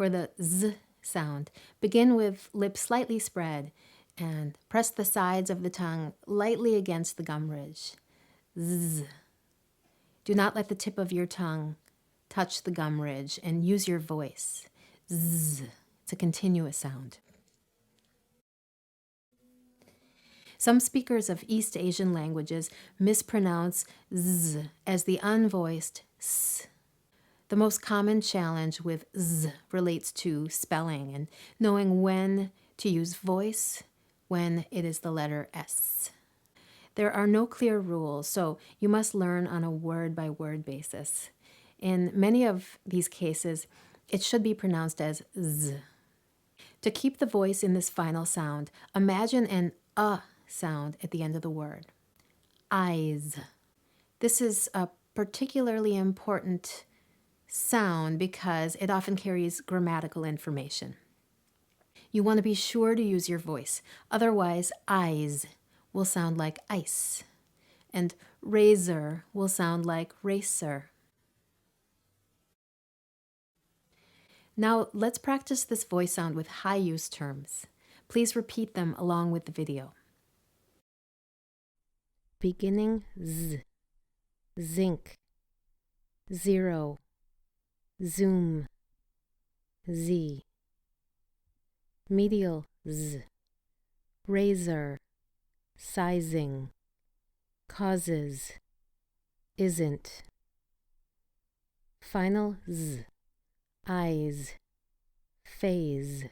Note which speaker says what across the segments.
Speaker 1: For the z sound, begin with lips slightly spread and press the sides of the tongue lightly against the gum ridge. Z. Do not let the tip of your tongue touch the gum ridge and use your voice. Z. It's a continuous sound. Some speakers of East Asian languages mispronounce z as the unvoiced s. The most common challenge with z relates to spelling and knowing when to use voice when it is the letter s. There are no clear rules, so you must learn on a word-by-word basis. In many of these cases, it should be pronounced as z. To keep the voice in this final sound, imagine an sound at the end of the word. Eyes. This is a particularly important sound because it often carries grammatical information. You want to be sure to use your voice. Otherwise, eyes will sound like ice, and razor will sound like racer. Now, let's practice this voice sound with high-use terms. Please repeat them along with the video. Beginning z, zinc, zero, zoom, z. Medial z, razor, sizing, causes, isn't. Final z, eyes, phase,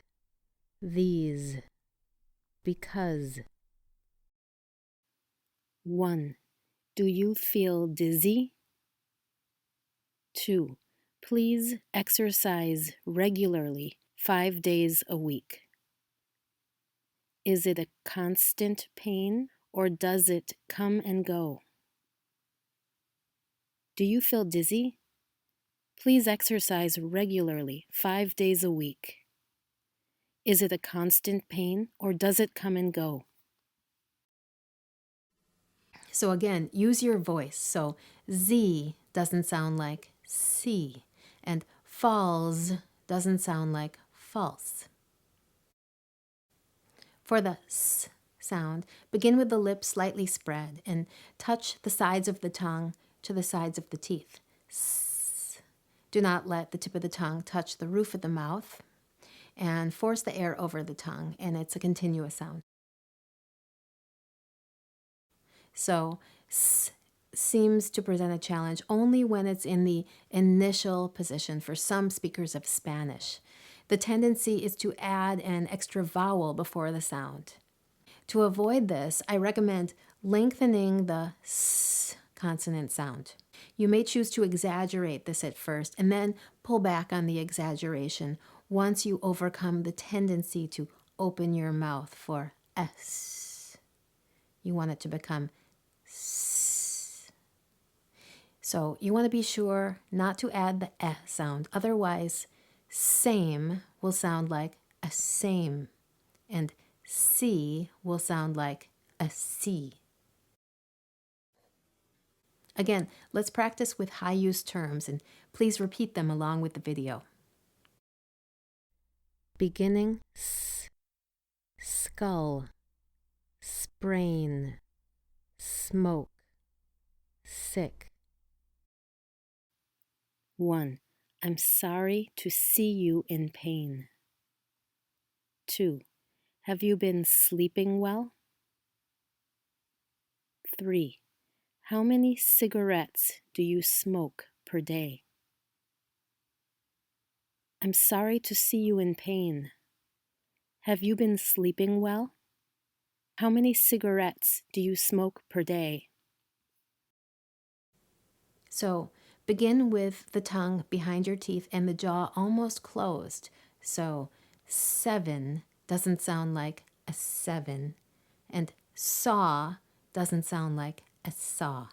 Speaker 1: these, because. 1. Do you feel dizzy? 2. Please exercise regularly 5 days a week. Is it a constant pain or does it come and go? Do you feel dizzy? Please exercise regularly 5 days a week. Is it a constant pain or does it come and go? So again, use your voice. So Z doesn't sound like C, and falls doesn't sound like false. For the S sound, begin with the lips slightly spread and touch the sides of the tongue to the sides of the teeth. S. Do not let the tip of the tongue touch the roof of the mouth, and force the air over the tongue, and it's a continuous sound. So S seems to present a challenge only when it's in the initial position for some speakers of Spanish. The tendency is to add an extra vowel before the sound. To avoid this, I recommend lengthening the S consonant sound. You may choose to exaggerate this at first and then pull back on the exaggeration once you overcome the tendency to open your mouth for S. You want it to become S. So you want to be sure not to add the eh sound. Otherwise, same will sound like a same, and see will sound like a see. Again, let's practice with high-use terms, and please repeat them along with the video. Beginning s, skull, sprain, smoke, sick. 1. I'm sorry to see you in pain. 2. Have you been sleeping well? 3. How many cigarettes do you smoke per day? I'm sorry to see you in pain. Have you been sleeping well? How many cigarettes do you smoke per day? So, begin with the tongue behind your teeth and the jaw almost closed. So, 7 doesn't sound like a 7, and saw doesn't sound like a saw.